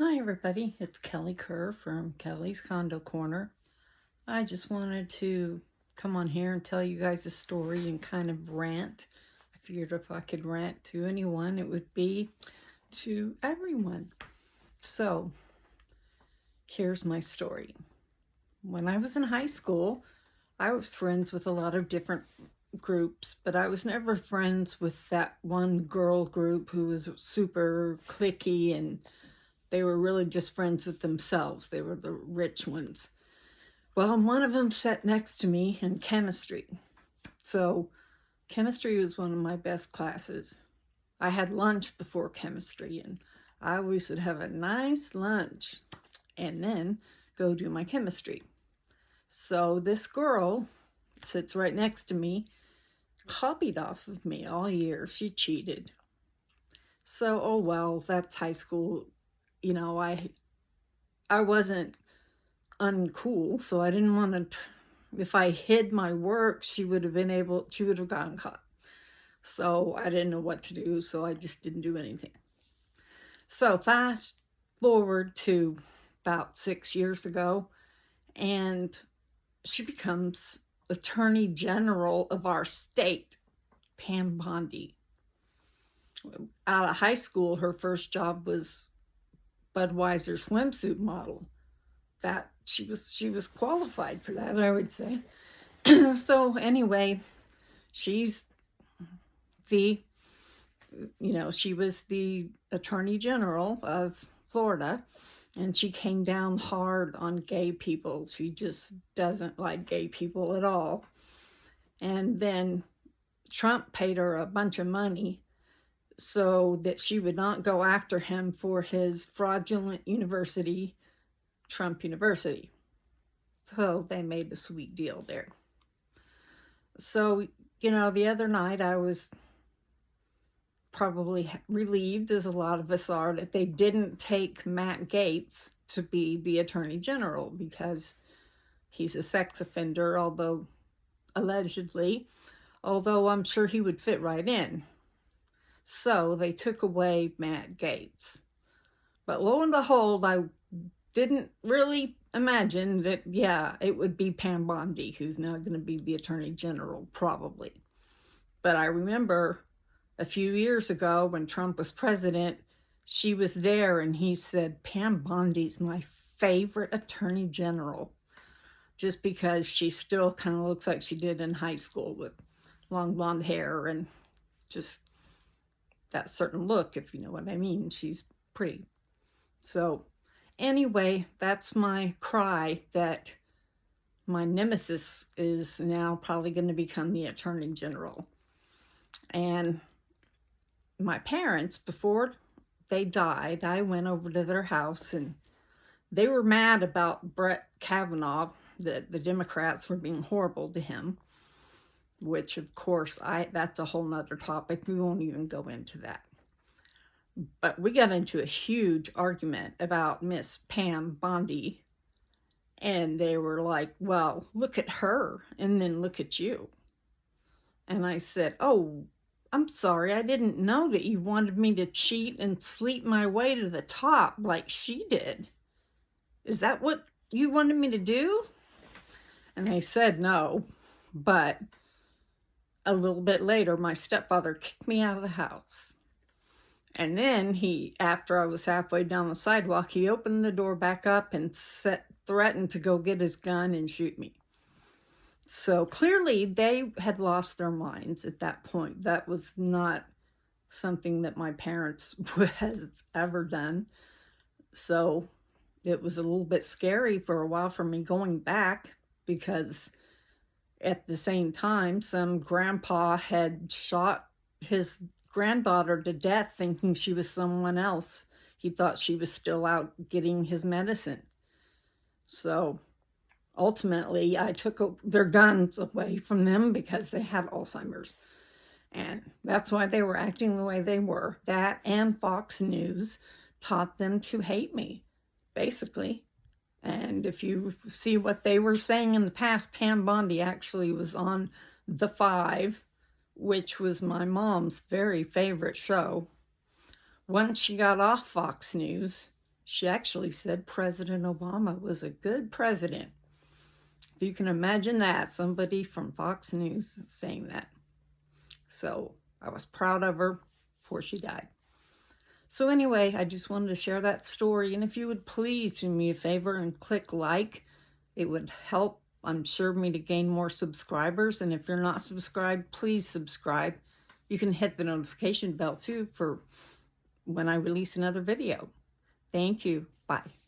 Hi everybody, it's Kelly Kerr from Kelly's Condo Corner. I just wanted to come on here and tell you guys a story and kind of rant. I figured if I could rant to anyone, it would be to everyone. So, here's my story. When I was in high school, I was friends with a lot of different groups, but I was never friends with that one girl group who was super cliquey, and they were really just friends with themselves. They were the rich ones. Well, one of them sat next to me in chemistry. So chemistry was one of my best classes. I had lunch before chemistry, and I always would have a nice lunch and then go do my chemistry. So this girl sits right next to me, copied off of me all year. She cheated. So, oh well, that's high school. I wasn't uncool, so I didn't want to. If I hid my work, she would have gotten caught. So I didn't know what to do, so I just didn't do anything. So fast forward to about 6 years ago, and she becomes Attorney General of our state, Pam Bondi. Out of high school, her first job was Budweiser swimsuit model. That she was qualified for that, I would say. So anyway, she's the she was the Attorney General of Florida, and she came down hard on gay people. She just doesn't like gay people at all. And then Trump paid her a bunch of money so that she would not go after him for his fraudulent university, Trump University. So they made a sweet deal there. So, the other night I was probably relieved, as a lot of us are, that they didn't take Matt Gaetz to be the Attorney General, because he's a sex offender, allegedly, although I'm sure he would fit right in. So they took away Matt Gaetz. But lo and behold, I didn't really imagine that, it would be Pam Bondi who's now going to be the Attorney General, probably. But I remember a few years ago when Trump was president, she was there and he said, Pam Bondi's my favorite Attorney General, just because she still kind of looks like she did in high school, with long blonde hair and just that certain look, if you know what I mean. She's pretty. So anyway, that's my cry, that my nemesis is now probably going to become the Attorney General. And my parents, before they died, I went over to their house, and they were mad about Brett Kavanaugh, that the Democrats were being horrible to him, which of course that's a whole nother topic. We won't even go into that. But we got into a huge argument about Miss Pam Bondi, and they were like, well, look at her, and then look at you. And I said, oh, I'm sorry, I didn't know that you wanted me to cheat and sleep my way to the top like she did. Is that what you wanted me to do? And they said no, but a little bit later, my stepfather kicked me out of the house. And then after I was halfway down the sidewalk, he opened the door back up and threatened to go get his gun and shoot me. So clearly they had lost their minds at that point. That was not something that my parents would have ever done. So it was a little bit scary for a while for me going back, because at the same time, some grandpa had shot his granddaughter to death thinking she was someone else. He thought she was still out getting his medicine. So ultimately, I took their guns away from them because they had Alzheimer's. And that's why they were acting the way they were. That and Fox News taught them to hate me, basically. And if you see what they were saying in the past, Pam Bondi actually was on The Five, which was my mom's very favorite show. Once she got off Fox News, She actually said President Obama was a good president. If you can imagine that, somebody from Fox News saying that. So I was proud of her before she died. So anyway, I just wanted to share that story. And if you would please do me a favor and click like, it would help, I'm sure, me to gain more subscribers. And if you're not subscribed, please subscribe. You can hit the notification bell too for when I release another video. Thank you. Bye.